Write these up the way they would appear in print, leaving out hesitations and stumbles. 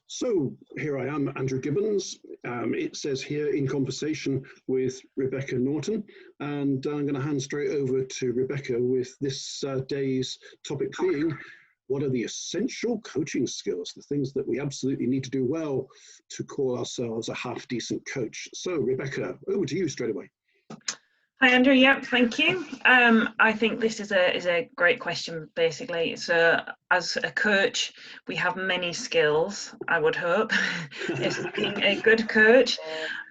So here I am, Andrew Gibbons. It says here in conversation with Rebecca Norton, and I'm going to hand straight over to Rebecca with this day's topic being, what are the essential coaching skills, the things that we absolutely need to do well to call ourselves a half-decent coach? So Rebecca, over to you straight away. Hi Andrew, yep, thank you. I think this is a great question basically. So as a coach, we have many skills, I would hope, as being a good coach.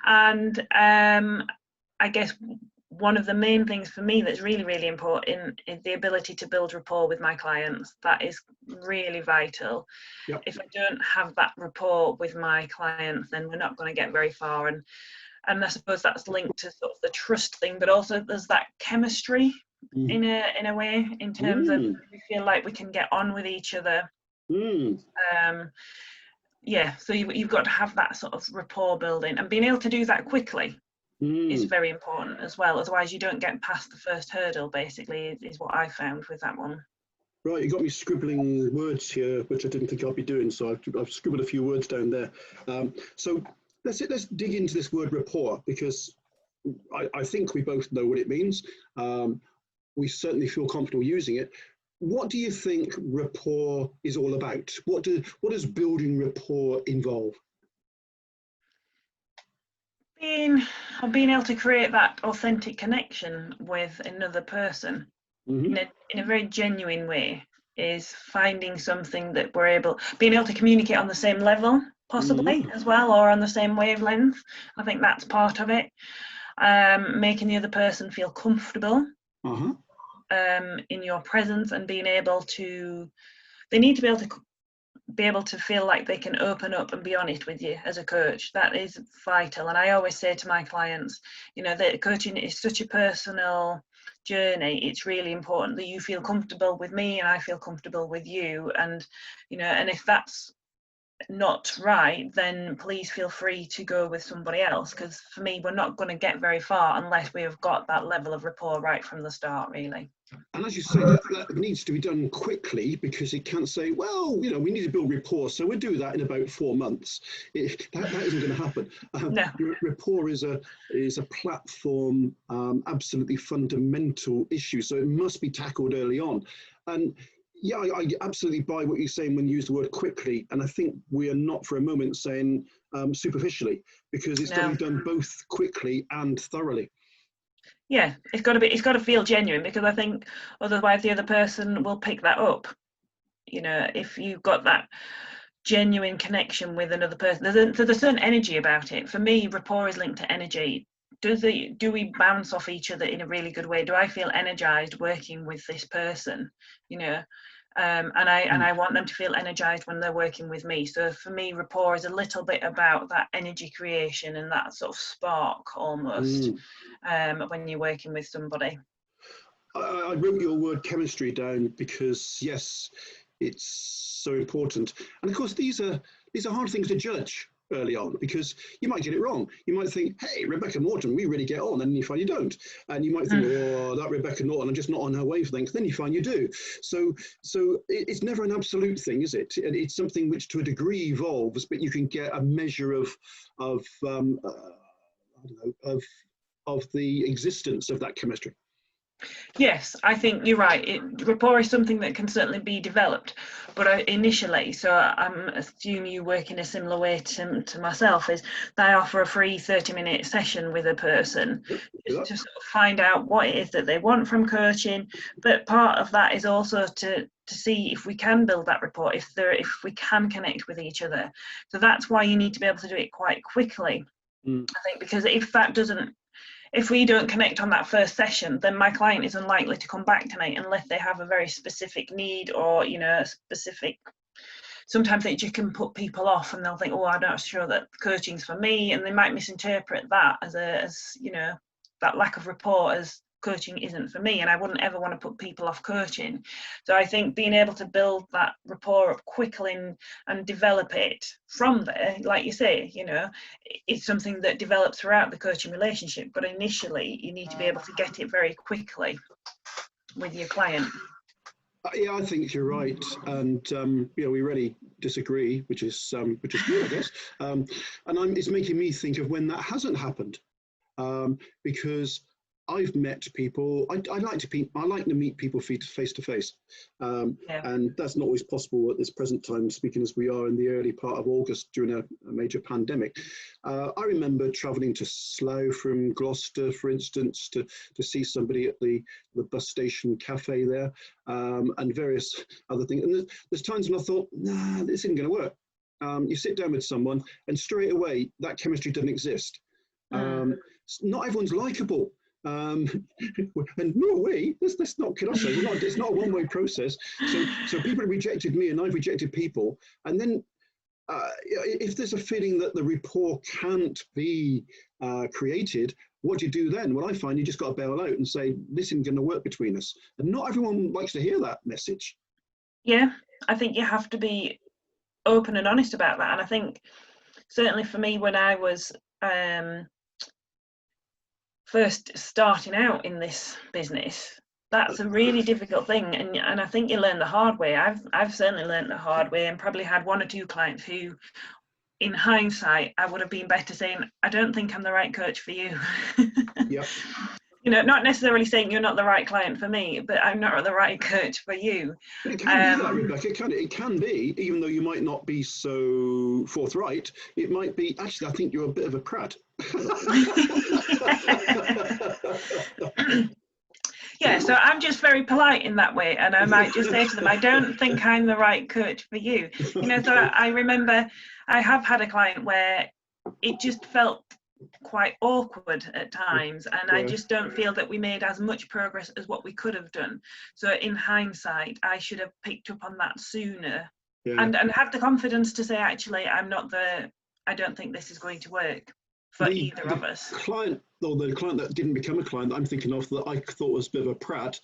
And I guess one of the main things for me that's really, really important is the ability to build rapport with my clients. That is really vital. Yep. If I don't have that rapport with my clients, then we're not going to get very far. And I suppose that's linked to sort of the trust thing, but also there's that chemistry in a way, in terms of we feel like we can get on with each other. Yeah, so you've got to have that sort of rapport building, and being able to do that quickly is very important as well. Otherwise, you don't get past the first hurdle. Basically, is what I found with that one. Right, you got me scribbling words here, which I didn't think I'd be doing, so I've scribbled a few words down there. So let's dig into this word rapport, because I think we both know what it means. We certainly feel comfortable using it. What do you think rapport is all about? What does building rapport involve? Being able to create that authentic connection with another person in a very genuine way, is finding something that being able to communicate on the same level, possibly as well, or on the same wavelength. I think that's part of it. Making the other person feel comfortable in your presence, and being able to, they need to be able to feel like they can open up and be honest with you as a coach. That is vital. And I always say to my clients, you know, that coaching is such a personal journey. It's really important that you feel comfortable with me and I feel comfortable with you. And, you know, and if that's not right, then please feel free to go with somebody else, because for me, we're not going to get very far unless we have got that level of rapport right from the start, really. And as you say, that needs to be done quickly, because you can't say, well, you know, we need to build rapport, so we'll do that in about 4 months. That isn't going to happen. No. Rapport is a platform, absolutely fundamental issue, so it must be tackled early on. And yeah, I absolutely buy what you're saying when you use the word quickly, and I think we are not for a moment saying superficially, because it's got to be done both quickly and thoroughly. Yeah, it's got to feel genuine, because I think otherwise the other person will pick that up. You know, if you've got that genuine connection with another person, there's a certain energy about it. For me, rapport is linked to energy. Do we bounce off each other in a really good way? Do I feel energized working with this person? You know, and I want them to feel energized when they're working with me. So for me, rapport is a little bit about that energy creation and that sort of spark almost when you're working with somebody. I wrote your word chemistry down because, yes, it's so important. And of course, these are hard things to judge early on, because you might get it wrong. You might think, hey, Rebecca Norton, we really get on, and you find you don't. And you might think, oh, that Rebecca Norton, I'm just not on her wavelength. Then you find you do. So it's never an absolute thing, is it? And it's something which to a degree evolves, but you can get a measure of the existence of that chemistry. Yes, I think you're right. Rapport is something that can certainly be developed, but initially, so I'm assuming you work in a similar way to myself, is that I offer a free 30-minute session with a person just to sort of find out what it is that they want from coaching. But part of that is also to see if we can build that rapport, if we can connect with each other. So that's why you need to be able to do it quite quickly, I think, because if we don't connect on that first session, then my client is unlikely to come back to me unless they have a very specific need, or, you know, sometimes it just can put people off, and they'll think, oh, I'm not sure that coaching's for me, and they might misinterpret that as you know, that lack of rapport as coaching isn't for me, and I wouldn't ever want to put people off coaching. So I think being able to build that rapport up quickly and develop it from there, like you say, you know, it's something that develops throughout the coaching relationship, but initially you need to be able to get it very quickly with your client. Yeah, I think you're right, and we really disagree, which is good, I guess. It's making me think of when that hasn't happened, because I've met people. I like to meet people face to face, Yeah. and that's not always possible at this present time. Speaking as we are in the early part of August during a major pandemic, I remember travelling to Slough from Gloucester, for instance, to see somebody at the bus station cafe there, and various other things. And there's times when I thought, nah, this isn't going to work. You sit down with someone, and straight away that chemistry doesn't exist. Not everyone's likable. And no way, let's not kid ourselves. It's not a one-way process. So people have rejected me, and I've rejected people. And then if there's a feeling that the rapport can't be created, what do you do then? Well, I find you just got to bail out and say, this isn't going to work between us. And not everyone likes to hear that message. Yeah, I think you have to be open and honest about that. And I think certainly for me, when I was first starting out in this business, that's a really difficult thing, and I think you learn the hard way. I've certainly learned the hard way, and probably had one or two clients who, in hindsight, I would have been better saying, I don't think I'm the right coach for you. Yep. Not necessarily saying you're not the right client for me, but I'm not the right coach for you. But it can be that, Rebecca. It can be, even though you might not be so forthright, it might be, actually, I think you're a bit of a prat. Yeah, so I'm just very polite in that way, and I might just say to them, I don't think I'm the right coach for you. Okay. So I remember I have had a client where it just felt quite awkward at times, and I just don't feel that we made as much progress as what we could have done. So in hindsight, I should have picked up on that sooner, and have the confidence to say, actually, I don't think this is going to work for either of us. The client that didn't become a client that I'm thinking of, that I thought was a bit of a prat,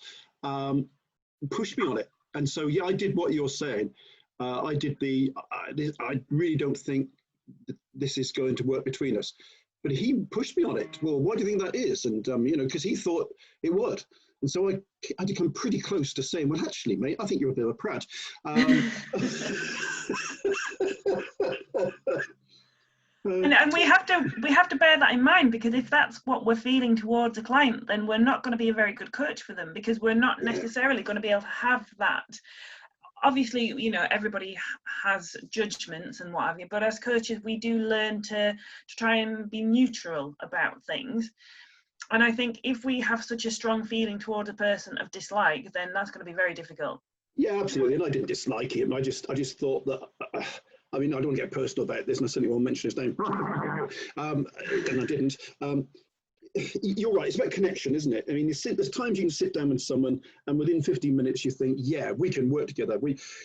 pushed me on it. And so, yeah, I did what you're saying. I really don't think that this is going to work between us. But he pushed me on it. Well, why do you think that is? And, because he thought it would. And so I had to come pretty close to saying, well, actually, mate, I think you're a bit of a prat. And we have to bear that in mind, because if that's what we're feeling towards a client, then we're not going to be a very good coach for them, because we're not necessarily going to be able to have that. Obviously, everybody has judgments and what have you, but as coaches, we do learn to try and be neutral about things. And I think if we have such a strong feeling towards a person of dislike, then that's going to be very difficult. Yeah, absolutely. And I didn't dislike him. I just thought that. I mean, I don't want to get personal about this, and I certainly won't mention his name. And I didn't. You're right. It's about connection, isn't it? I mean, there's times you can sit down with someone, and within 15 minutes, you think, "Yeah, we can work together.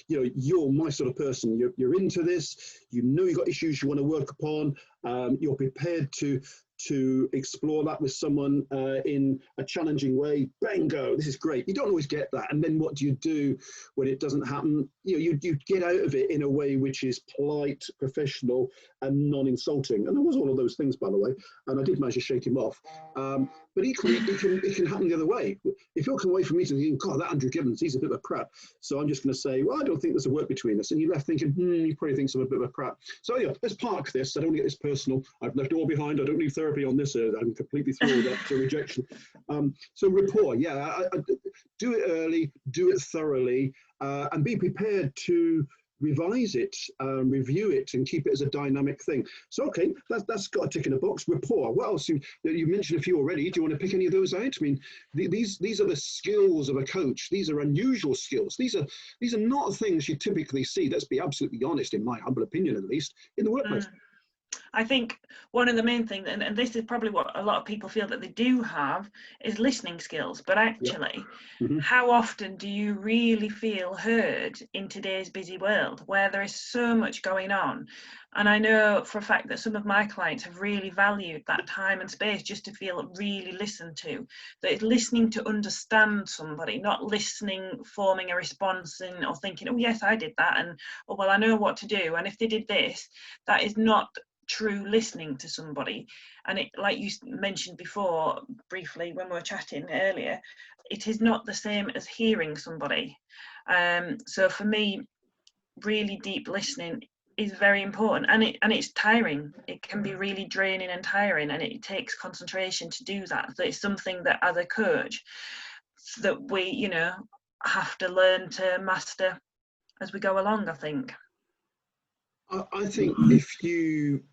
You're my sort of person. You're into this. You've got issues you want to work upon. You're prepared to explore that with someone in a challenging way. Bingo, this is great." You don't always get that. And then what do you do when it doesn't happen? You get out of it in a way which is polite, professional, and non-insulting. And there was all of those things, by the way. And I did manage to shake him off. But equally, it can happen the other way. If you'll come away from me thinking, God, that Andrew Gibbons, he's a bit of a prat. So I'm just going to say, well, I don't think there's a work between us. And you left thinking, he probably thinks I'm a bit of a prat. So yeah, let's park this. I don't want to get this personal. I've left it all behind. I don't need therapy on this. I'm completely thrilled up to rejection. So rapport, I do it early, do it thoroughly, and be prepared to revise it, review it, and keep it as a dynamic thing. So, okay, that's got a tick in a box. Rapport. What else? You mentioned a few already. Do you want to pick any of those out? I mean, these are the skills of a coach. These are unusual skills. These are not things you typically see. Let's be absolutely honest, in my humble opinion, at least, in the workplace. I think one of the main things, and this is probably what a lot of people feel that they do have, is listening skills. But actually, how often do you really feel heard in today's busy world, where there is so much going on? And I know for a fact that some of my clients have really valued that time and space just to feel really listened to. That it's listening to understand somebody, not listening, forming a response or thinking, oh yes, I did that, and oh well, I know what to do, and if they did this, that is not true listening to somebody. And it, like you mentioned before briefly when we were chatting earlier, it is not the same as hearing somebody. So for me, really deep listening is very important, and it's tiring. It can be really draining and tiring, and it takes concentration to do that. So it's something that as a coach that we, you know, have to learn to master as we go along, I think. I think if you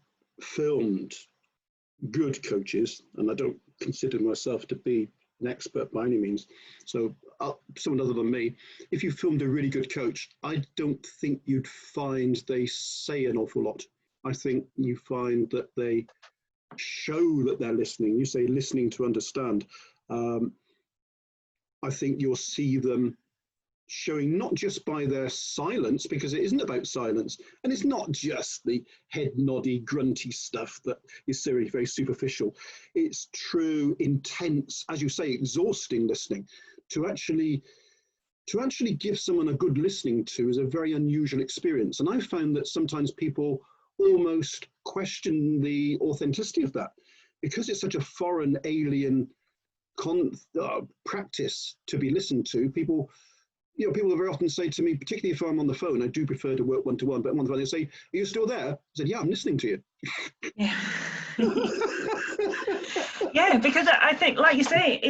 filmed good coaches, and I don't consider myself to be an expert by any means, so someone other than me, if you filmed a really good coach, I don't think you'd find they say an awful lot. I think you find that they show that they're listening. You say listening to understand. I think you'll see them showing not just by their silence, because it isn't about silence, and it's not just the head noddy, grunty stuff that is very, very superficial. It's true, intense, as you say, exhausting listening. To actually give someone a good listening to is a very unusual experience. And I found that sometimes people almost question the authenticity of that, because it's such a foreign, alien practice to be listened to. People will very often say to me, particularly if I'm on the phone, I do prefer to work one-to-one, but I'm on the phone, they say, "Are you still there?" I said, "Yeah, I'm listening to you." Yeah. Yeah, because I think, like you say,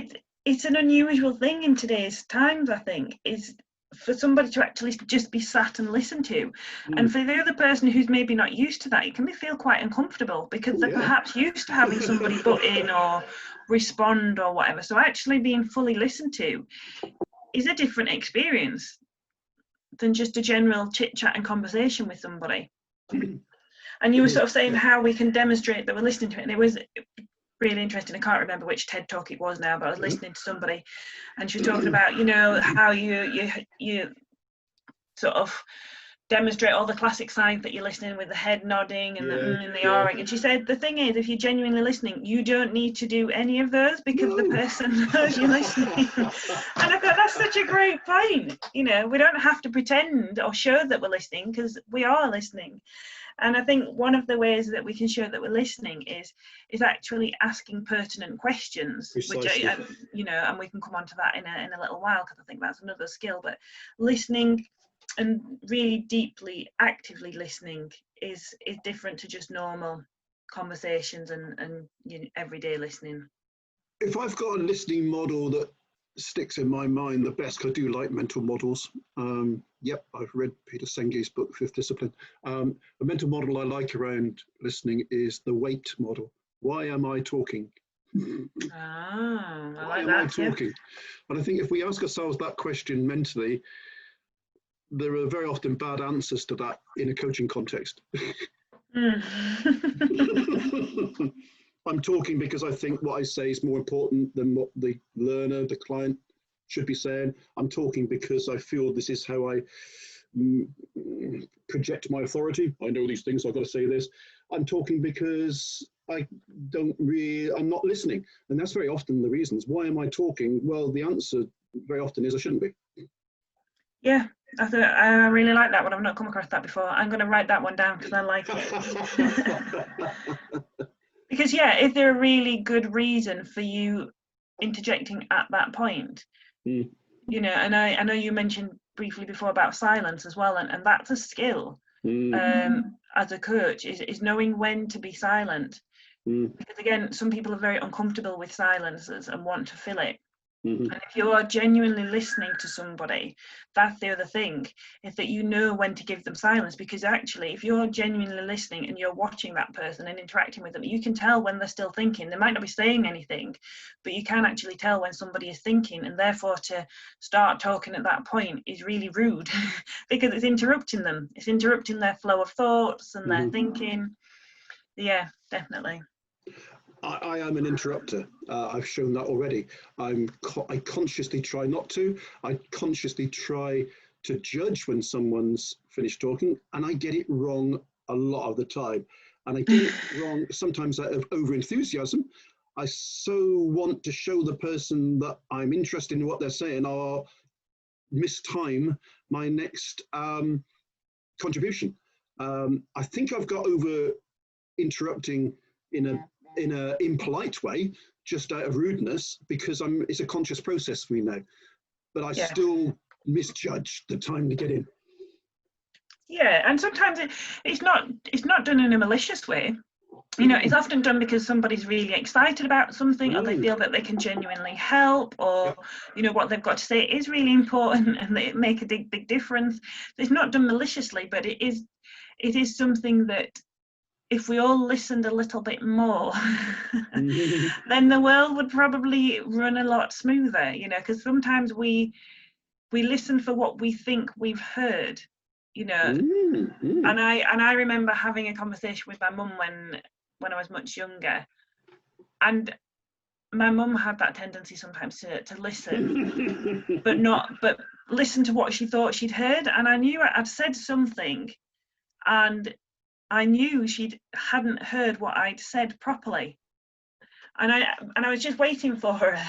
it's an unusual thing in today's times, I think, is for somebody to actually just be sat and listen to. And for the other person who's maybe not used to that, it can feel quite uncomfortable, because they're perhaps used to having somebody butt in or respond or whatever. So actually being fully listened to is a different experience than just a general chit chat and conversation with somebody. And you were sort of saying how we can demonstrate that we're listening to it, and it was really interesting. I can't remember which TED talk it was now, but I was listening to somebody, and she was talking about, you know, how you sort of demonstrate all the classic signs that you're listening, with the head nodding and the ahhing. And she said the thing is, if you're genuinely listening, you don't need to do any of those, because the person knows you're listening. And I thought that's such a great point. You know, we don't have to pretend or show that we're listening, because we are listening. And I think one of the ways that we can show that we're listening is actually asking pertinent questions. Precisely. Which, you know, and we can come on to that in a little while, because I think that's another skill. But listening and really deeply, actively listening is different to just normal conversations and you know, everyday listening. If I've got a listening model that sticks in my mind the best, because I do like mental models. Yep, I've read Peter Senge's book, Fifth Discipline. A mental model I like around listening is the wait model. Why am I talking? Why am I talking? And I think if we ask ourselves that question mentally, there are very often bad answers to that in a coaching context. I'm talking because I think what I say is more important than what the learner, the client, should be saying. I'm talking because I feel this is how I project my authority. I know these things, so I've got to say this. I'm talking because I'm not listening. And that's very often the reasons. Why am I talking? Well, the answer very often is I shouldn't be. Yeah, I really like that one. I've not come across that before. I'm going to write that one down because I like it. Because, yeah, is there a really good reason for you interjecting at that point? You know, and I know you mentioned briefly before about silence as well, and that's a skill as a coach, is knowing when to be silent. Because, again, some people are very uncomfortable with silences and want to fill it. And if you are genuinely listening to somebody, that's the other thing, is that you know when to give them silence. Because actually, if you're genuinely listening and you're watching that person and interacting with them, you can tell when they're still thinking. They might not be saying anything, but you can actually tell when somebody is thinking, and therefore to start talking at that point is really rude because it's interrupting them. It's interrupting their flow of thoughts and their thinking. Yeah, definitely. I am an interrupter. I've shown that already. I consciously try not to. I consciously try to judge when someone's finished talking, and I get it wrong a lot of the time. And I get it wrong sometimes out of over-enthusiasm. I so want to show the person that I'm interested in what they're saying, or mistime my next contribution. I think I've got over interrupting in a impolite way, just out of rudeness, because it's a conscious process, we know, but I Yeah. still misjudge the time to get in. Yeah, and sometimes it's not done in a malicious way. You know, it's often done because somebody's really excited about something, or they feel that they can genuinely help, or you know, what they've got to say is really important and they make a big difference. It's not done maliciously, but it is something that if we all listened a little bit more, then the world would probably run a lot smoother, you know, because sometimes we listen for what we think we've heard, you know. And I remember having a conversation with my mum when I was much younger, and my mum had that tendency sometimes to listen, but listen to what she thought she'd heard. And I knew I'd said something, and I knew she hadn't heard what I'd said properly. And I was just waiting for her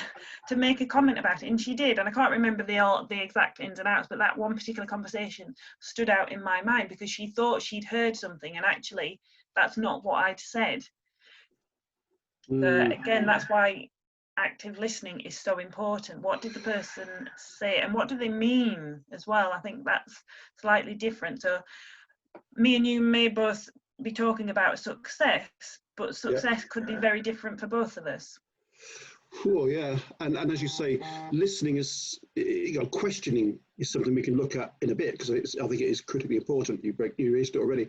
to make a comment about it, and she did. And I can't remember the exact ins and outs, but that one particular conversation stood out in my mind because she thought she'd heard something, and actually that's not what I'd said. Again, that's why active listening is so important. What did the person say, and what do they mean as well? I think that's slightly different. So me and you may both be talking about success, but success could be very different for both of us. Oh yeah, and as you say, listening is, you know, questioning is something we can look at in a bit, because I think it is critically important. You raised it already,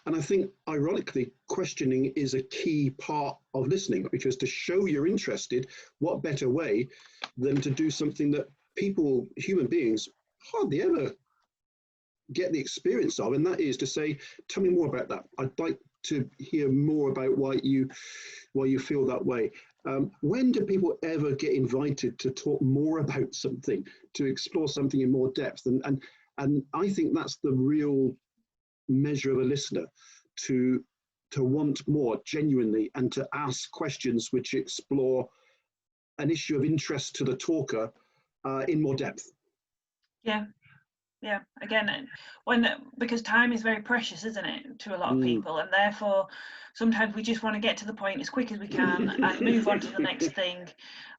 and I think ironically, questioning is a key part of listening, because to show you're interested, what better way than to do something that people, human beings, hardly ever get the experience of, and that is to say, tell me more about that. I'd like to hear more about why you feel that way. When do people ever get invited to talk more about something, to explore something in more depth? And I think that's the real measure of a listener, to want more genuinely, and to ask questions which explore an issue of interest to the talker in more depth. Yeah, again, because time is very precious, isn't it, to a lot of people, and therefore sometimes we just want to get to the point as quick as we can and move on to the next thing.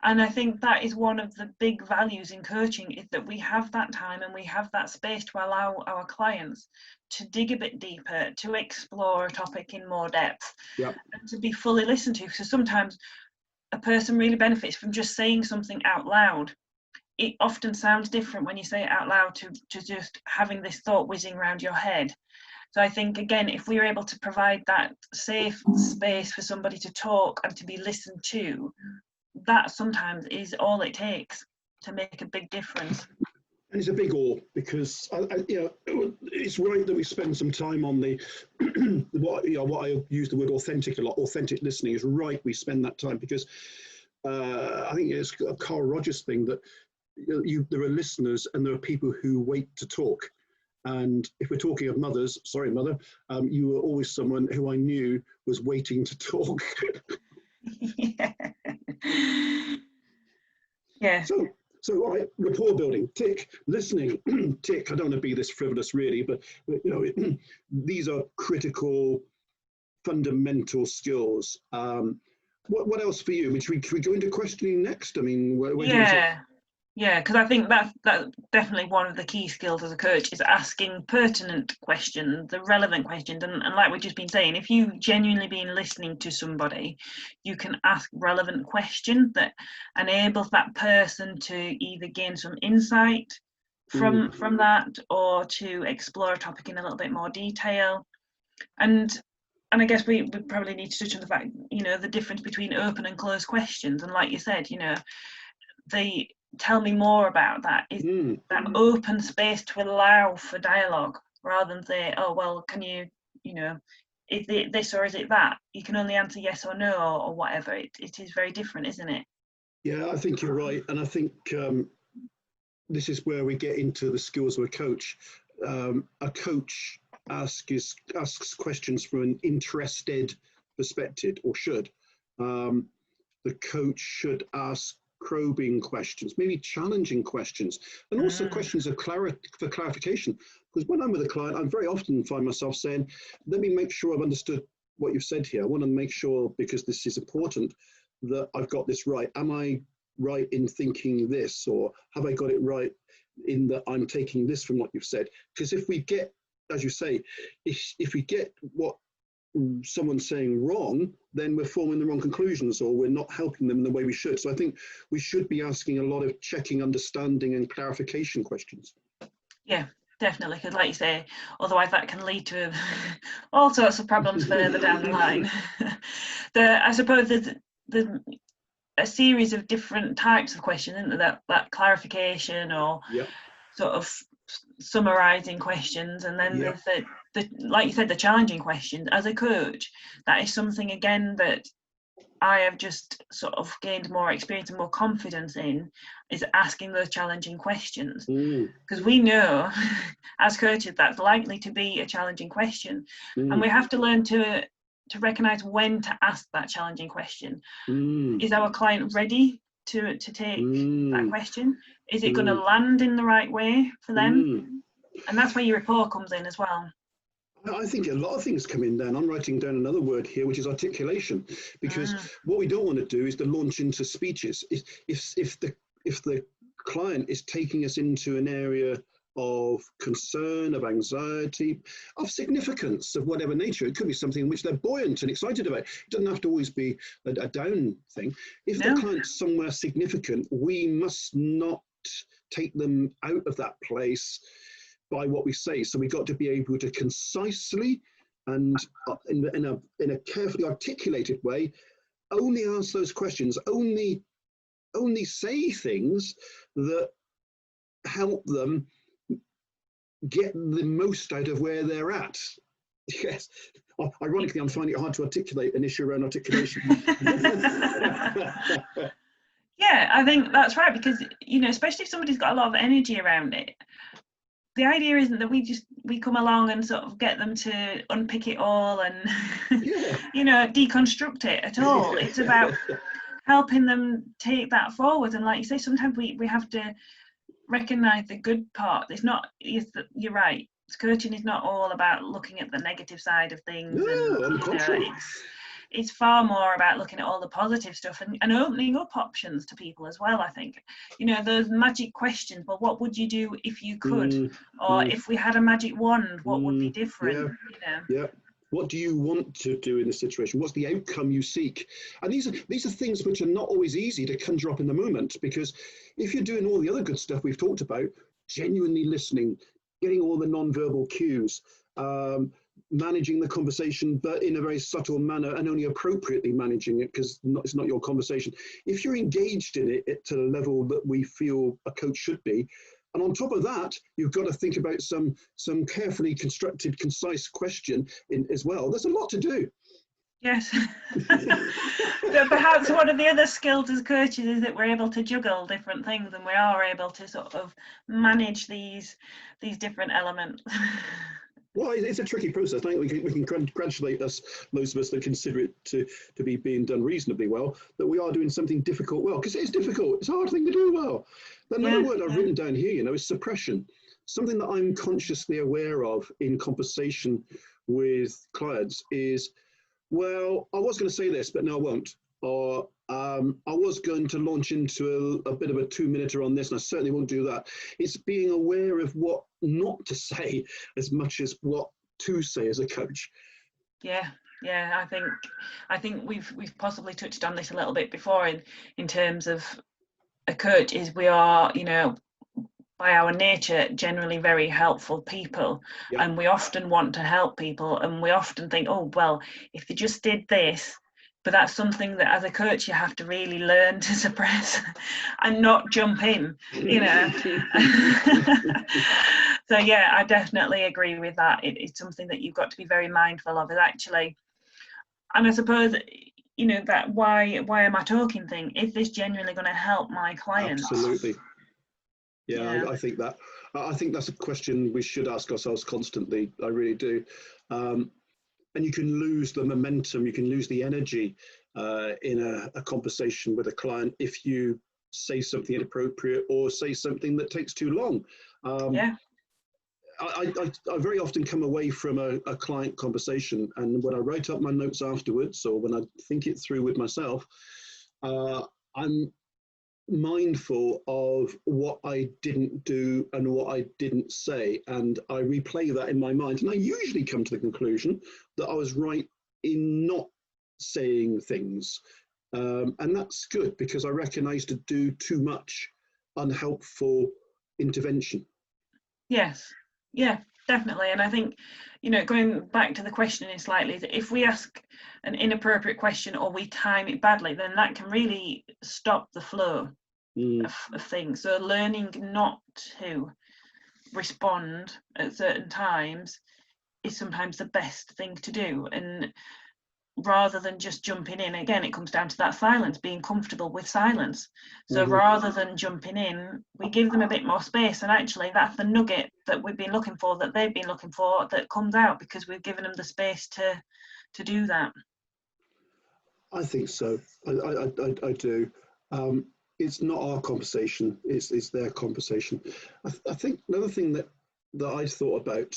And I think that is one of the big values in coaching, is that we have that time and we have that space to allow our clients to dig a bit deeper, to explore a topic in more depth, and to be fully listened to. So sometimes a person really benefits from just saying something out loud. It often sounds different when you say it out loud to just having this thought whizzing around your head. So I think, again, if we're able to provide that safe space for somebody to talk and to be listened to, that sometimes is all it takes to make a big difference. And it's a big all, because you know, it's right that we spend some time on the what I use the word authentic a lot. Authentic listening is right. We spend that time, because I think it's a Carl Rogers thing that there are listeners and there are people who wait to talk. And if we're talking of mothers, sorry, mother, you were always someone who I knew was waiting to talk. Yeah. So all right, rapport building, tick. Listening, tick. I don't want to be this frivolous, really, but you know, these are critical, fundamental skills. What else for you? Can we go into questioning next? I mean, where do you want to... Yeah, because I think that's definitely one of the key skills as a coach, is asking pertinent questions, the relevant questions. And like we've just been saying, if you've genuinely been listening to somebody, you can ask relevant questions that enables that person to either gain some insight from that, or to explore a topic in a little bit more detail. And I guess we probably need to touch on the fact, you know, the difference between open and closed questions. And like you said, you know, tell me more about that, is that open space to allow for dialogue, rather than say, oh, well, can you know, is it this or is it that? You can only answer yes or no, or whatever. It is very different, isn't it? Yeah, I think you're right. And I think this is where we get into the skills of a coach. A coach asks questions from an interested perspective, or should. The coach should ask probing questions, maybe challenging questions, and also questions of for clarification. Because when I'm with a client, I very often find myself saying, let me make sure I've understood what you've said here. I want to make sure, because this is important, that I've got this right? Am I right in thinking this, or have I got it right in that I'm taking this from what you've said? Because if we get, as you say, if we get what someone's saying wrong, then we're forming the wrong conclusions, or we're not helping them in the way we should. So I think we should be asking a lot of checking, understanding and clarification questions. Yeah, definitely, because like you say, otherwise that can lead to all sorts of problems further down the line. I suppose there's a series of different types of questions, isn't there? That clarification, or sort of summarizing questions, and then there's the like you said, the challenging questions. As a coach, that is something again that I have just sort of gained more experience and more confidence in, is asking those challenging questions, because we know as coaches that's likely to be a challenging question, and we have to learn to recognize when to ask that challenging question. Is our client ready to take that question? Is it going to land in the right way for them? And that's where your rapport comes in as well. I think a lot of things come in then. I'm writing down another word here, which is articulation, because what we don't want to do is to launch into speeches. If the client is taking us into an area of concern, of anxiety, of significance, of whatever nature, it could be something in which they're buoyant and excited about. It doesn't have to always be a down thing. If the client's somewhere significant, we must not take them out of that place by what we say. So we've got to be able to concisely and in a carefully articulated way only ask those questions, only say things that help them get the most out of where they're at. Yes. Ironically, I'm finding it hard to articulate an issue around articulation. Yeah, I think that's right, because, you know, especially if somebody's got a lot of energy around it, the idea isn't that we come along and sort of get them to unpick it all and you know, deconstruct it at all. It's about helping them take that forward. And like you say, sometimes we have to recognize the good part. You're right, coaching is not all about looking at the negative side of things. No, on the contrary. It's far more about looking at all the positive stuff and opening up options to people as well. I think, you know, those magic questions, well, what would you do if you could? Or if we had a magic wand, what would be different? What do you want to do in this situation? What's the outcome you seek? And these are things which are not always easy to conjure up in the moment, because if you're doing all the other good stuff we've talked about, genuinely listening, getting all the non-verbal cues, managing the conversation, but in a very subtle manner and only appropriately managing it, because it's not your conversation. If you're engaged in it to the level that we feel a coach should be, and on top of that, you've got to think about some carefully constructed, concise question as well. There's a lot to do. Yes. But perhaps one of the other skills as coaches is that we're able to juggle different things, and we are able to sort of manage these different elements. Well, it's a tricky process. I think we can congratulate those of us that consider it to be being done reasonably well, that we are doing something difficult well, because it is difficult. It's a hard thing to do well. Another word I've written down here, you know, is suppression. Something that I'm consciously aware of in conversation with clients is, well, I was going to say this, but no, I won't. Or I was going to launch into a bit of a 2-minuter on this, and I certainly won't do that. It's being aware of what not to say as much as what to say as a coach. Yeah, I think we've possibly touched on this a little bit before in terms of a coach. Is we are, you know, by our nature generally very helpful people, and we often want to help people, and we often think, oh well, if they just did this. But that's something that as a coach you have to really learn to suppress and not jump in, you know. So yeah, I definitely agree with that. It's something that you've got to be very mindful of, is actually, and I suppose, you know, that why am I talking thing, is this genuinely going to help my clients? Absolutely. Yeah. I think that's a question we should ask ourselves constantly. I really do. And you can lose the momentum, you can lose the energy in a conversation with a client if you say something inappropriate or say something that takes too long. I very often come away from a client conversation, and when I write up my notes afterwards, or when I think it through with myself, I'm mindful of what I didn't do and what I didn't say, and I replay that in my mind, and I usually come to the conclusion that I was right in not saying things, and that's good because I recognize to do too much unhelpful intervention. Yes, yeah, definitely. And I think, going back to the questioning slightly, that if we ask an inappropriate question or we time it badly, then that can really stop the flow of things. So learning not to respond at certain times is sometimes the best thing to do. And rather than just jumping in, again, it comes down to that silence, being comfortable with silence. So rather than jumping in, we give them a bit more space, and actually that's the nugget that we've been looking for, that they've been looking for, that comes out because we've given them the space to do that. I think so. I do. It's not our conversation, it's their conversation. I think another thing that I thought about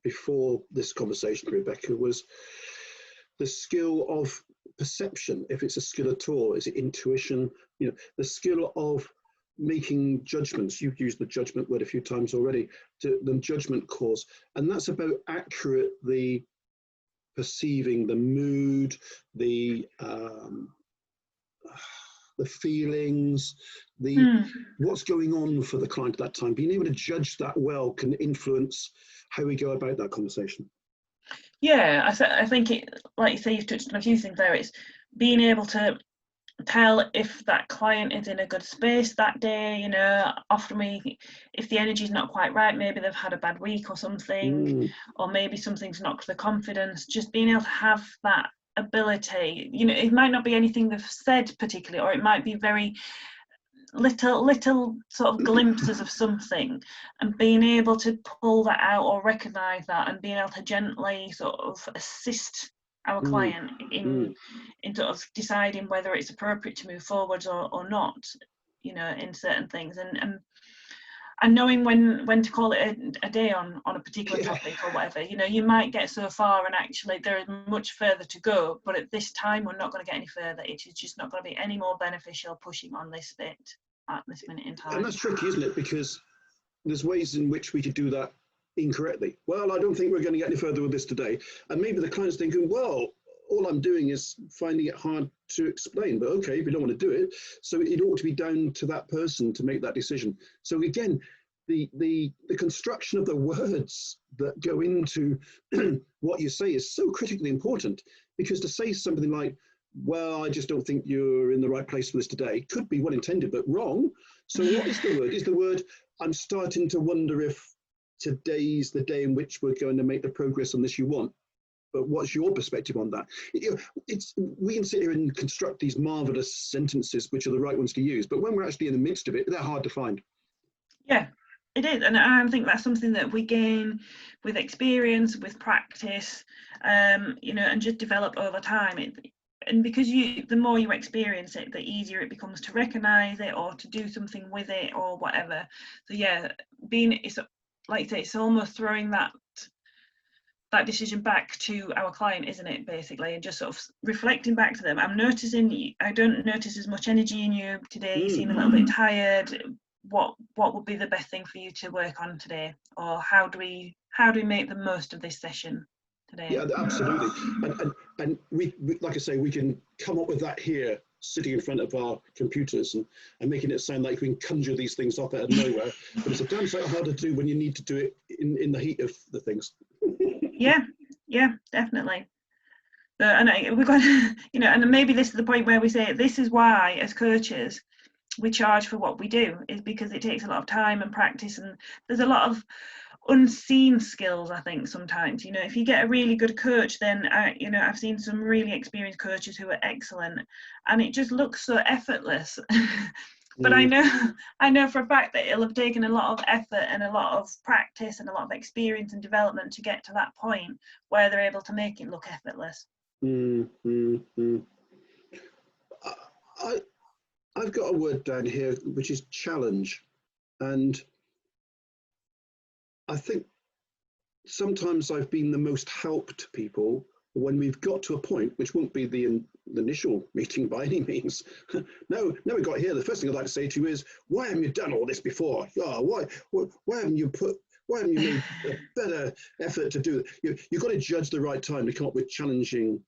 before this conversation, Rebecca, was the skill of perception, if it's a skill at all. Is it intuition? The skill of making judgments. You've used the judgment word a few times already, the judgment calls, and that's about accurately perceiving the mood, the feelings, what's going on for the client at that time. Being able to judge that well can influence how we go about that conversation. Yeah, I think it, like you say, you've touched on a few things there. It's being able to tell if that client is in a good space that day. Often if the energy's not quite right, maybe they've had a bad week or something, or maybe something's knocked their confidence. Just being able to have that ability, it might not be anything they've said particularly, or it might be very little sort of glimpses of something, and being able to pull that out or recognize that, and being able to gently sort of assist our client in sort of deciding whether it's appropriate to move forwards or not, in certain things, and knowing when to call it a day on a particular topic or whatever. You might get so far and actually there is much further to go, but at this time we're not going to get any further. It is just not going to be any more beneficial pushing on this bit at this minute in time. And that's tricky, isn't it? Because there's ways in which we could do that incorrectly. Well, I don't think we're going to get any further with this today. And maybe the client's thinking, well, all I'm doing is finding it hard to explain. But okay, if you don't want to do it, so it ought to be down to that person to make that decision. So again, the construction of the words that go into what you say is so critically important, because to say something like, well, I just don't think you're in the right place for this today, could be well intended but wrong. So what is the word? Is the word, I'm starting to wonder if today's the day in which we're going to make the progress on this you want? But what's your perspective on that? We can sit here and construct these marvelous sentences which are the right ones to use, but when we're actually in the midst of it, they're hard to find. Yeah, it is, and I think that's something that we gain with experience, with practice, and just develop over time. And because the more you experience it, the easier it becomes to recognize it or to do something with it or whatever. So yeah, it's like I say, it's almost throwing that decision back to our client, isn't it, basically, and just sort of reflecting back to them. I'm noticing I don't notice as much energy in you today. You seem a little bit tired. What would be the best thing for you to work on today, or how do we make the most of this session today? Yeah, absolutely. And we like I say, we can come up with that here, sitting in front of our computers and making it sound like we can conjure these things up out of nowhere. But it's a damn sight harder to do when you need to do it in the heat of the things. yeah, definitely. And we've got, and maybe this is the point where we say this is why, as coaches, we charge for what we do, is because it takes a lot of time and practice, and there's a lot of unseen skills, I think, sometimes. If you get a really good coach, then I've seen some really experienced coaches who are excellent, and it just looks so effortless. But I know for a fact that it'll have taken a lot of effort and a lot of practice and a lot of experience and development to get to that point where they're able to make it look effortless. I've got a word down here which is challenge, and I think sometimes I've been the most help to people when we've got to a point, which won't be the initial meeting by any means. No, we got here. The first thing I'd like to say to you is, why haven't you done all this before? Oh, why haven't you made a better effort to do it? You've got to judge the right time to come up with challenging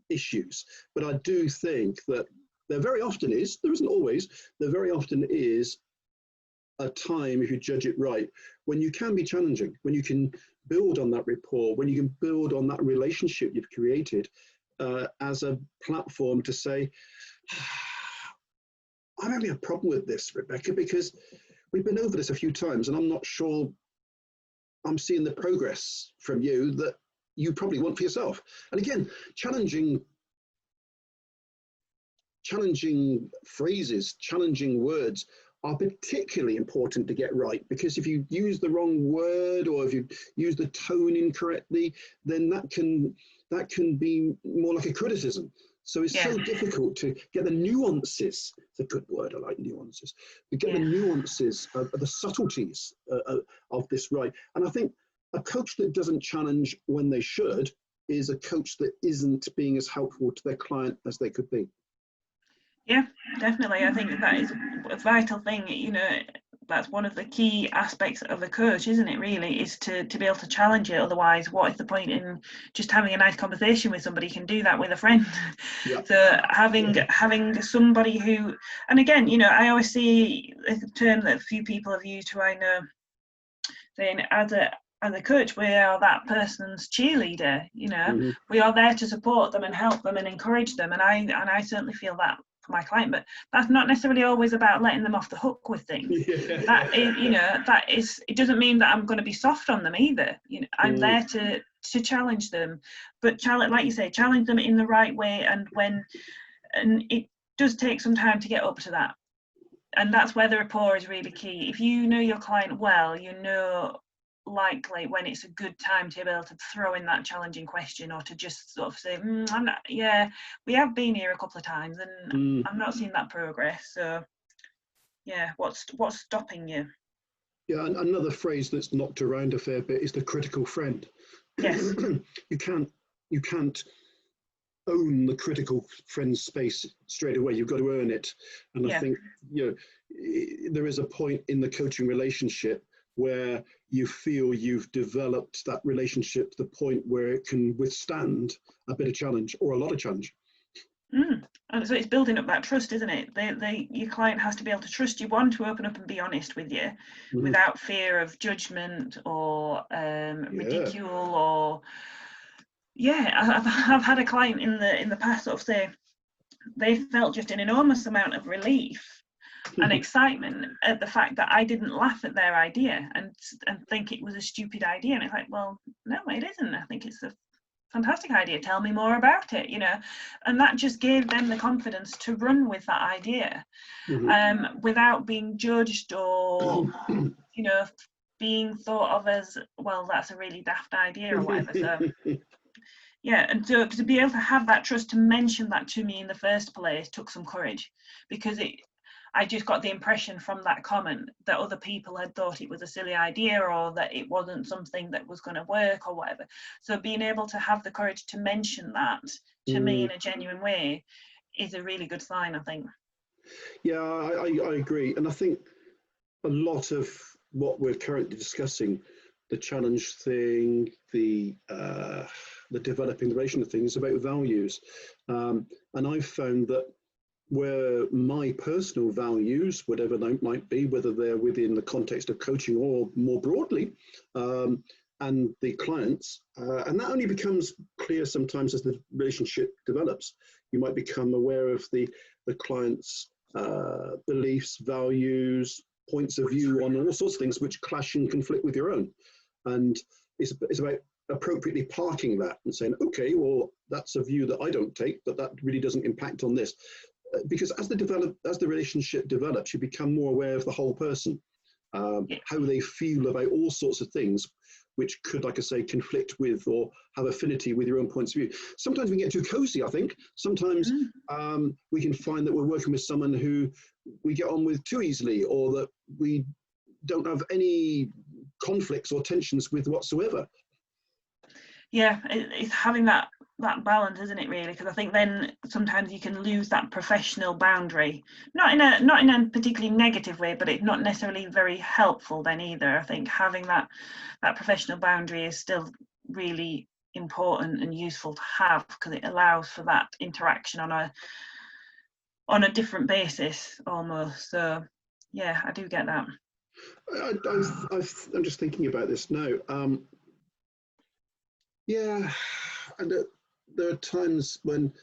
issues. But I do think that there very often is, there isn't always, there very often is a time, if you judge it right, when you can be challenging, when you can build on that rapport, when you can build on that relationship you've created as a platform to say, I'm having a problem with this, Rebecca, because we've been over this a few times and I'm not sure I'm seeing the progress from you that you probably want for yourself. And again, challenging phrases, challenging words are particularly important to get right, because if you use the wrong word or if you use the tone incorrectly, then that can be more like a criticism. So it's so difficult to get the nuances. It's a good word, I like nuances. To get the nuances of the subtleties of this right. And I think a coach that doesn't challenge when they should is a coach that isn't being as helpful to their client as they could be. Yeah, definitely. I think that is a vital thing. You know, that's one of the key aspects of a coach, isn't it, really, is to be able to challenge it. Otherwise, what is the point in just having a nice conversation with somebody? You can do that with a friend. Yeah. So having somebody who, and again, you know, I always see a term that a few people have used who I know, saying as a coach, we are that person's cheerleader. You know, we are there to support them and help them and encourage them. And I certainly feel that for my client, but that's not necessarily always about letting them off the hook with things. That is, you know, it doesn't mean that I'm going to be soft on them either. You know, I'm there to challenge them, but like you say, challenge them in the right way. And it does take some time to get up to that. And that's where the rapport is really key. If you know your client well, you know likely when it's a good time to be able to throw in that challenging question, or to just sort of say, I'm not, we have been here a couple of times and I'm not seeing that progress. So what's stopping you? Yeah, and another phrase that's knocked around a fair bit is the critical friend. Yes. you can't own the critical friend space straight away. You've got to earn it. And I think, you know, there is a point in the coaching relationship where you feel you've developed that relationship to the point where it can withstand a bit of challenge or a lot of challenge. And so it's building up that trust, isn't it? Your client has to be able to trust you, one, to open up and be honest with you without fear of judgment or ridicule or I've had a client in the past sort of say they felt just an enormous amount of relief and excitement at the fact that I didn't laugh at their idea and think it was a stupid idea. And it's like, well, no, it isn't. I think it's a fantastic idea. Tell me more about it, you know. And that just gave them the confidence to run with that idea without being judged or, you know, being thought of as, well, that's a really daft idea or whatever. So and so to be able to have that trust to mention that to me in the first place took some courage, because I just got the impression from that comment that other people had thought it was a silly idea or that it wasn't something that was going to work or whatever. So being able to have the courage to mention that to me in a genuine way is a really good sign, I think. Yeah, I agree. And I think a lot of what we're currently discussing, the challenge thing, the developing the relational thing, is about values. And I've found that where my personal values, whatever they might be, whether they're within the context of coaching or more broadly, and the clients, and that only becomes clear sometimes as the relationship develops. You might become aware of the client's beliefs, values, points of view on all sorts of things which clash and conflict with your own. And it's about appropriately parking that and saying, okay, well, that's a view that I don't take, but that really doesn't impact on this. Because as the relationship develops, you become more aware of the whole person, how they feel about all sorts of things, which could, like I say, conflict with or have affinity with your own points of view. Sometimes we get too cozy, I think. Sometimes we can find that we're working with someone who we get on with too easily, or that we don't have any conflicts or tensions with whatsoever. Yeah, it's having that that balance, isn't it, really? Because I think then sometimes you can lose that professional boundary, not in a particularly negative way, but it's not necessarily very helpful then either. I think having that professional boundary is still really important and useful to have, because it allows for that interaction on a different basis almost. So yeah, I do get that. I'm just thinking about this now. Yeah, and there are times when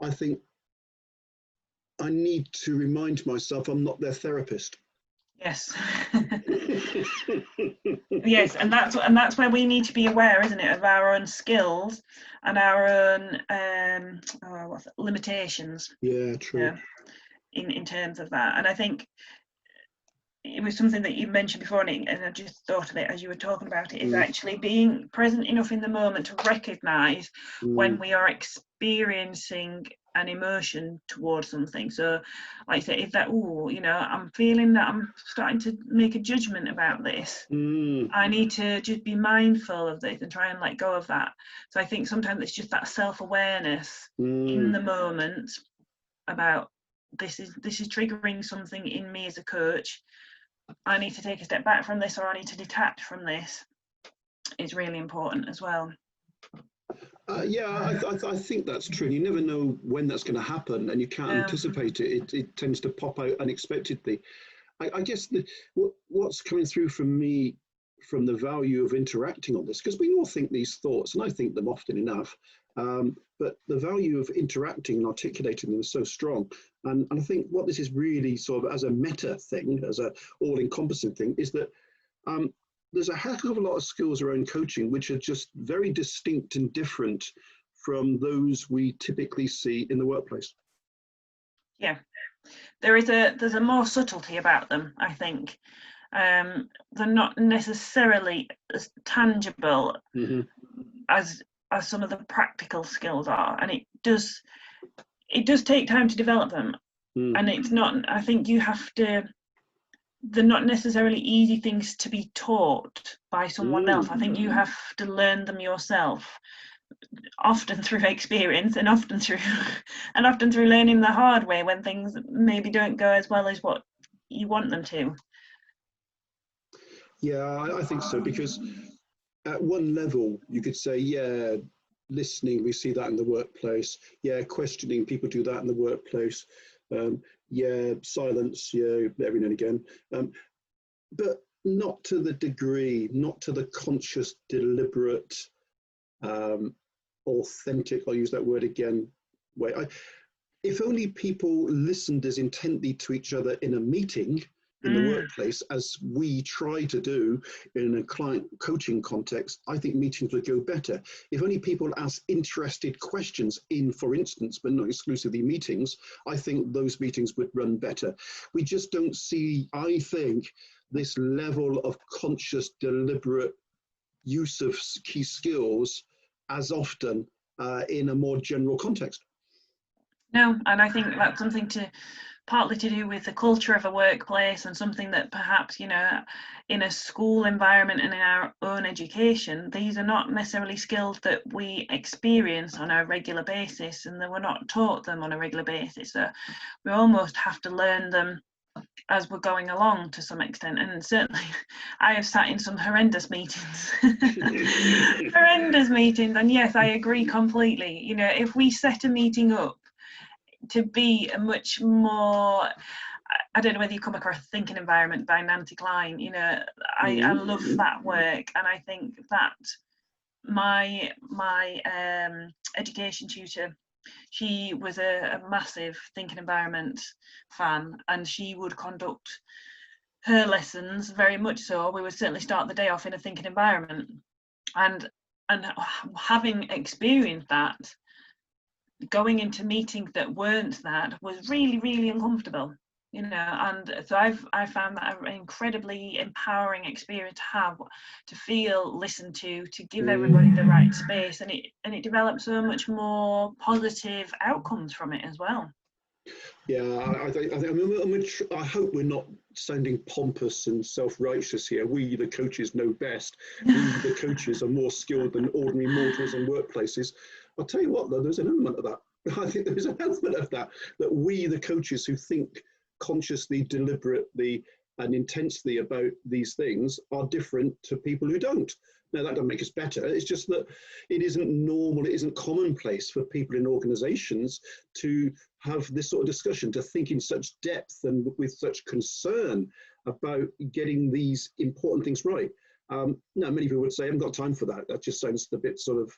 I think I need to remind myself I'm not their therapist. Yes. Yes, and that's where we need to be aware, isn't it, of our own skills and our own limitations. Yeah, true. In terms of that, and I think it was something that you mentioned before, and I just thought of it as you were talking about it, is actually being present enough in the moment to recognise when we are experiencing an emotion towards something. So like I say, if that, I'm feeling that I'm starting to make a judgment about this, I need to just be mindful of this and try and let go of that. So I think sometimes it's just that self-awareness in the moment about this is triggering something in me as a coach. I need to take a step back from this, or I need to detach from this. Is really important as well. Yeah, I think that's true. You never know when that's going to happen, and you can't anticipate it. It tends to pop out unexpectedly. I guess what's coming through from me, from the value of interacting on this, because we all think these thoughts, and I think them often enough, but the value of interacting and articulating them is so strong. And I think what this is really sort of as a meta thing, as a all-encompassing thing, is that there's a heck of a lot of skills around coaching which are just very distinct and different from those we typically see in the workplace. Yeah, there's a more subtlety about them, I think. They're not necessarily as tangible as some of the practical skills are, and it does take time to develop them. And it's not, I think you have to, they're not necessarily easy things to be taught by someone else. I think you have to learn them yourself, often through experience and often through learning the hard way when things maybe don't go as well as what you want them to. Yeah, I think so, because at one level you could say, yeah, listening, we see that in the workplace. Yeah, questioning, people do that in the workplace. Yeah, silence, yeah, every now and again. But not to the degree, not to the conscious, deliberate, authentic, I'll use that word again, way. If only people listened as intently to each other in a meeting, in the workplace, as we try to do in a client coaching context, I think meetings would go better. If only people ask interested questions in, for instance, but not exclusively meetings, I think those meetings would run better. We just don't see, I think, this level of conscious, deliberate use of key skills as often in a more general context. No, and I think that's something partly to do with the culture of a workplace, and something that perhaps, in a school environment and in our own education, these are not necessarily skills that we experience on a regular basis, and that we're not taught them on a regular basis. So we almost have to learn them as we're going along to some extent. And certainly I have sat in some horrendous meetings. Horrendous meetings, and yes, I agree completely. If we set a meeting up to be a much more, I don't know whether you come across Thinking Environment by Nancy Kline. I love that work, and I think that my education tutor, she was a massive Thinking Environment fan, and she would conduct her lessons very much so. We would certainly start the day off in a thinking environment, and having experienced that, going into meetings that weren't that was really, really uncomfortable, and so I found that an incredibly empowering experience to have, to feel listened to give everybody the right space, and it developed so much more positive outcomes from it as well. Yeah, I hope we're not sounding pompous and self-righteous here. We, the coaches, know best. We, the coaches, are more skilled than ordinary mortals in workplaces. I'll tell you what, though, there's an element of that. I think there's an element of that, that we, the coaches who think consciously, deliberately, and intensely about these things are different to people who don't. Now, that doesn't make us better. It's just that it isn't normal, it isn't commonplace for people in organizations to have this sort of discussion, to think in such depth and with such concern about getting these important things right. Now, many people would say, I haven't got time for that. That just sounds a bit sort of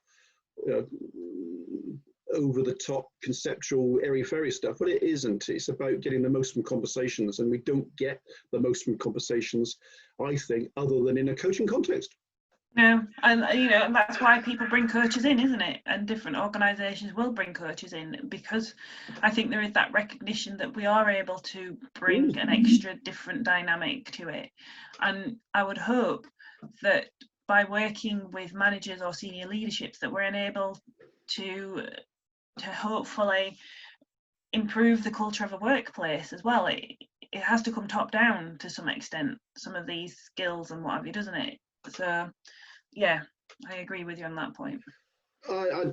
over the top conceptual airy-fairy stuff, but it isn't. It's about getting the most from conversations, and we don't get the most from conversations, I think, other than in a coaching context. No, and that's why people bring coaches in, isn't it? And different organisations will bring coaches in, because I think there is that recognition that we are able to bring an extra different dynamic to it. And I would hope that by working with managers or senior leaderships that we're enabled to hopefully improve the culture of a workplace as well. It has to come top down to some extent, some of these skills and what have you, doesn't it? So yeah, I agree with you on that point.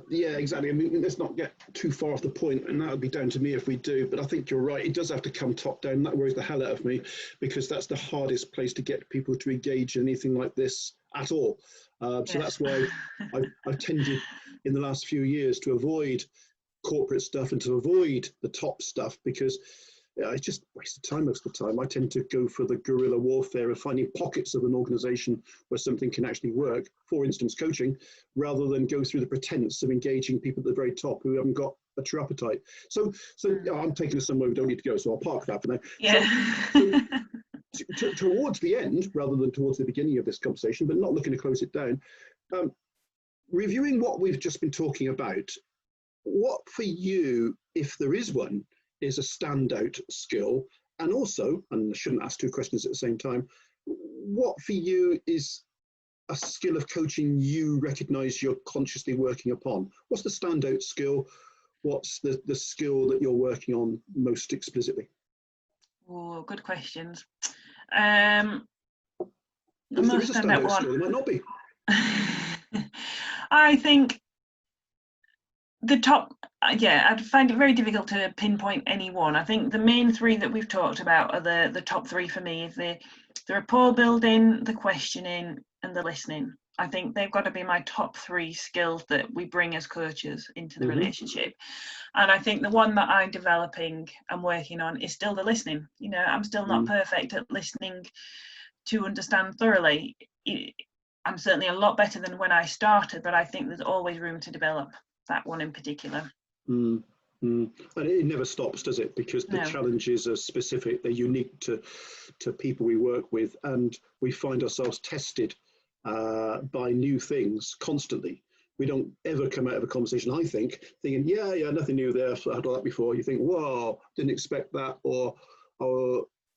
Yeah, exactly. I mean, let's not get too far off the point, and that would be down to me if we do. But I think you're right. It does have to come top down. That worries the hell out of me, because that's the hardest place to get people to engage in anything like this at all. So yes. That's why I've tended in the last few years to avoid corporate stuff and to avoid the top stuff, because it's just a waste of time most of the time. I tend to go for the guerrilla warfare of finding pockets of an organization where something can actually work, for instance, coaching, rather than go through the pretense of engaging people at the very top who haven't got a true appetite. So I'm taking us somewhere we don't need to go, so I'll park that for now. Yeah. So towards the end, rather than towards the beginning of this conversation, but not looking to close it down, reviewing what we've just been talking about, what for you, if there is one, is a standout skill? And also, and I shouldn't ask two questions at the same time, what for you is a skill of coaching you recognize you're consciously working upon? What's the standout skill? What's the skill that you're working on most explicitly? Oh, good questions. If there is a standout skill, there might not be. I think the top, I'd find it very difficult to pinpoint any one. I think the main three that we've talked about are the top three for me. Is the rapport building, the questioning, and the listening. I think they've got to be my top three skills that we bring as coaches into the relationship. And I think the one that I'm developing and working on is still the listening. I'm still not perfect at listening to understand thoroughly. I'm certainly a lot better than when I started, but I think there's always room to develop that one in particular. And it never stops, does it? Because the challenges are specific, they're unique to people we work with, and we find ourselves tested by new things constantly. We don't ever come out of a conversation, I think, thinking, yeah, nothing new there, I've had that before. You think, whoa, didn't expect that, or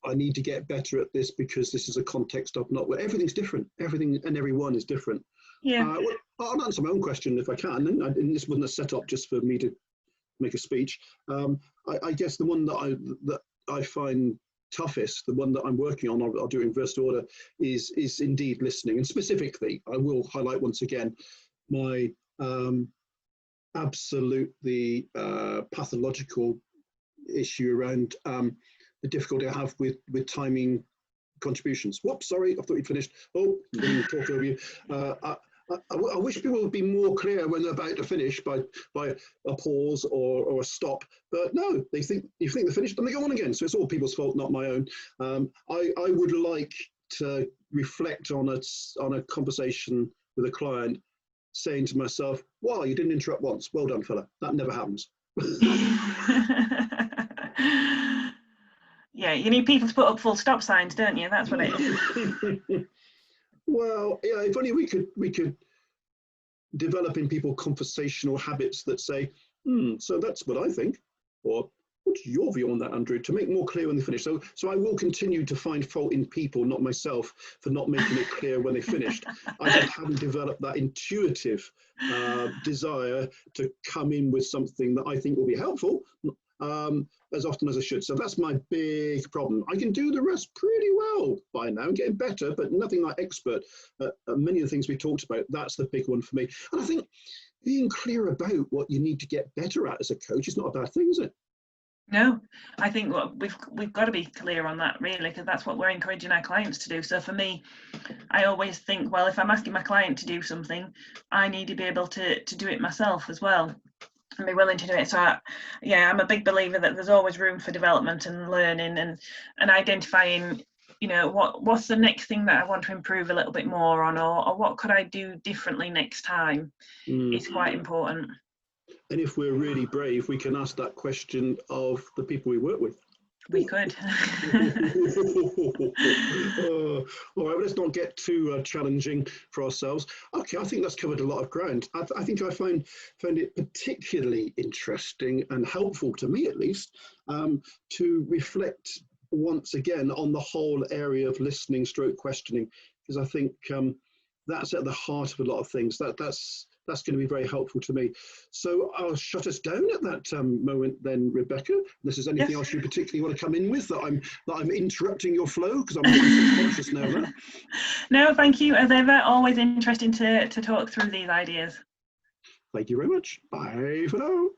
I need to get better at this because this is a context of not where everything's different. Everything and everyone is different. Yeah. Well, I'll answer my own question if I can, and this wasn't a setup just for me to make a speech. I guess the one that I find toughest, the one that I'm working on, I'll do it in reverse order, is indeed listening. And specifically, I will highlight once again my absolutely pathological issue around the difficulty I have with timing contributions. Whoops, sorry, I thought you'd finished. Oh, didn't talk over you. I wish people would be more clear when they're about to finish by a pause or a stop. But no, you think they're finished and they go on again. So it's all people's fault, not my own. I would like to reflect on a conversation with a client, saying to myself, wow, you didn't interrupt once. Well done, fella. That never happens. Yeah, you need people to put up full stop signs, don't you? That's what it is. Well, yeah, if only we could develop in people conversational habits that say, so that's what I think, or what's your view on that, Andrew, to make more clear when they finish. So I will continue to find fault in people, not myself, for not making it clear when they finished. I just haven't developed that intuitive desire to come in with something that I think will be helpful, as often as I should. So that's my big problem. I can do the rest pretty well by now, getting better, but nothing like expert at many of the things we talked about. That's the big one for me. And I think being clear about what you need to get better at as a coach is not a bad thing, is it? No, I think we've got to be clear on that, really, because that's what we're encouraging our clients to do. So for me, I always think, well, if I'm asking my client to do something, I need to be able to do it myself as well and be willing to do it. So I'm a big believer that there's always room for development and learning and identifying, what's the next thing that I want to improve a little bit more on, or what could I do differently next time is quite important. And if we're really brave, we can ask that question of the people we work with. We could. All right, let's not get too challenging for ourselves. Okay, I think that's covered a lot of ground. I think I found it particularly interesting and helpful, to me at least, to reflect once again on the whole area of listening / questioning, because I think that's at the heart of a lot of things. That's going to be very helpful to me. So I'll shut us down at that moment then, Rebecca. Unless there's anything else you particularly want to come in with that I'm interrupting your flow, because I'm conscious now of that. No, thank you. As ever, always interesting to talk through these ideas. Thank you very much. Bye for now.